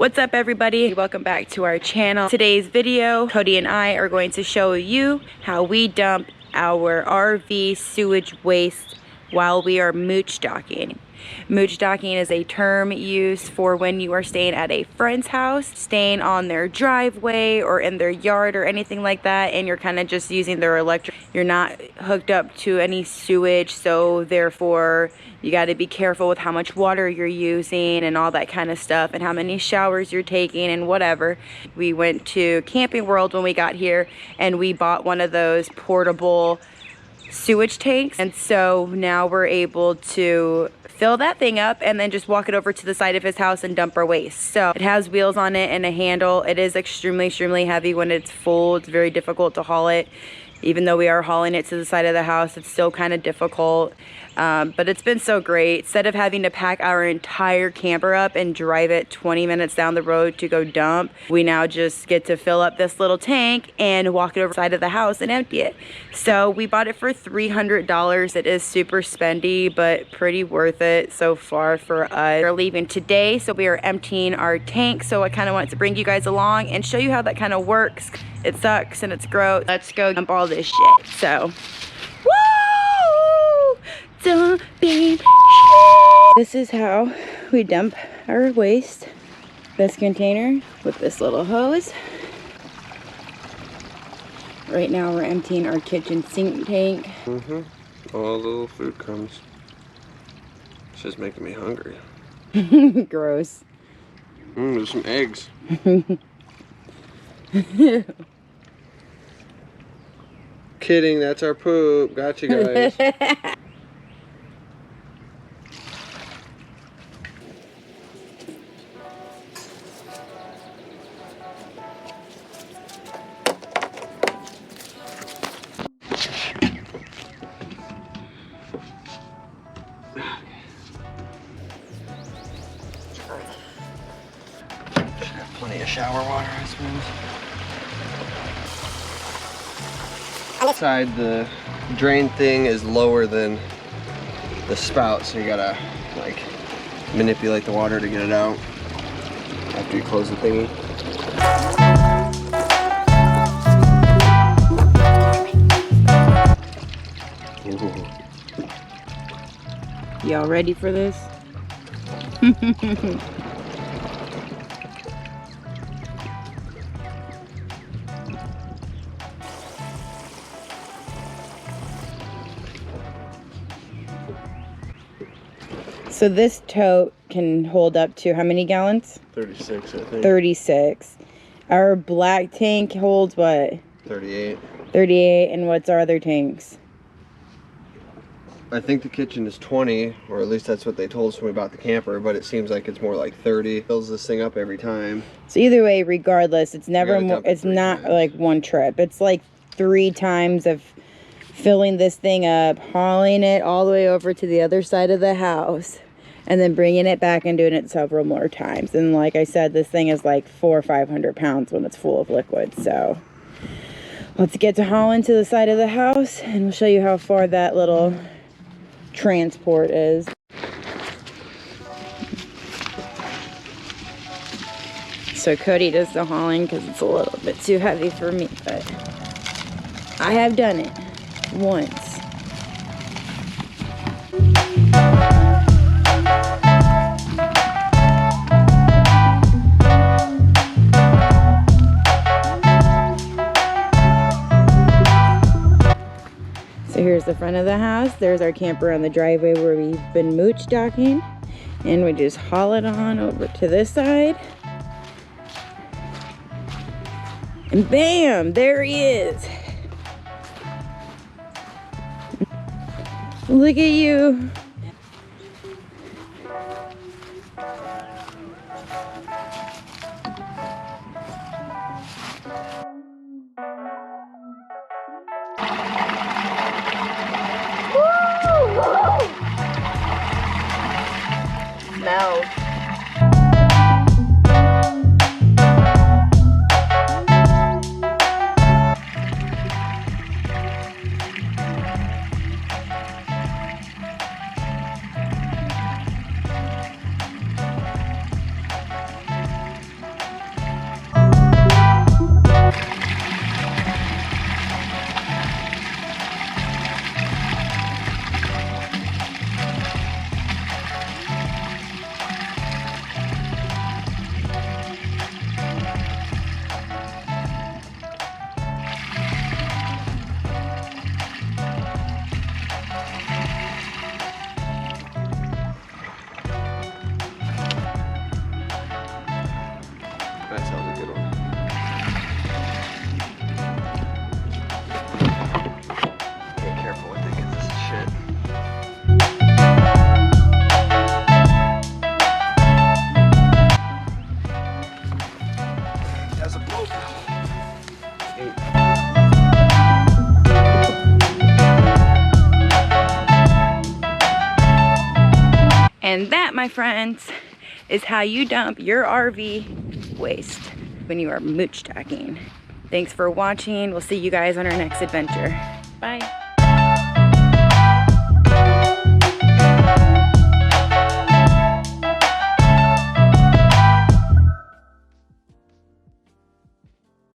What's up everybody? Welcome back to our channel. Today's video, Cody and I are going to show you how we dump our RV sewage waste while we are mooch docking. Mooch docking is a term used for when you are staying at a friend's house, staying on their driveway or in their yard or anything like that, and you're kind of just using their electric. You're not hooked up to any sewage, so therefore you got to be careful with how much water you're using and all that kind of stuff, and how many showers you're taking and whatever. We went to Camping World when we got here, and we bought one of those portable sewage tanks, and so now we're able to fill that thing up and then just walk it over to the side of his house and dump our waste. So it has wheels on it and a handle. It is extremely heavy when it's full. It's very difficult to haul it. Even though we are hauling it to the side of the house, it's still kind of difficult. But it's been so great. Instead of having to pack our entire camper up and drive it 20 minutes down the road to go dump, we now just get to fill up this little tank and walk it over the side of the house and empty it. So we bought it for $300. It is super spendy, but pretty worth it so far for us. We're leaving today, so we are emptying our tank. So I kind of wanted to bring you guys along and show you how that kind of works. It sucks and it's gross. Let's go dump all this shit. So, woo! Dumping shit. This is how we dump our waste. This container with this little hose. Right now we're emptying our kitchen sink tank. All the little food crumbs. It's just making me hungry. Gross. There's some eggs. Kidding, that's our poop. Got you guys. Plenty of shower water, I suppose. Inside, the drain thing is lower than the spout, so you gotta like manipulate the water to get it out after you close the thingy. Y'all ready for this? So this tote can hold up to how many gallons? 36, I think. 36. Our black tank holds what? 38. 38, and what's our other tanks? I think the kitchen is 20, or at least that's what they told us when we bought the camper, but it seems like it's more like 30. Fills this thing up every time. So either way, regardless, it's never more, it's not times. like one trip. It's like 3 times of filling this thing up, hauling it all the way over to the other side of the house, and then bringing it back and doing it several more times. And like I said, this thing is like 400 or 500 pounds when it's full of liquid. So let's get to hauling to the side of the house, and we'll show you how far that little transport is. So Cody does the hauling because it's a little bit too heavy for me, but I have done it once. So here's the front of the house. There's our camper on the driveway where we've been mooch docking, and we just haul it on over to this side. And bam, there he is. Look at you. Smells. That sounds a good one. Be careful with it because this is shit. That's a boat. And that, my friends, is how you dump your RV waste when you are mooch docking. Thanks for watching. We'll see you guys on our next adventure. Bye.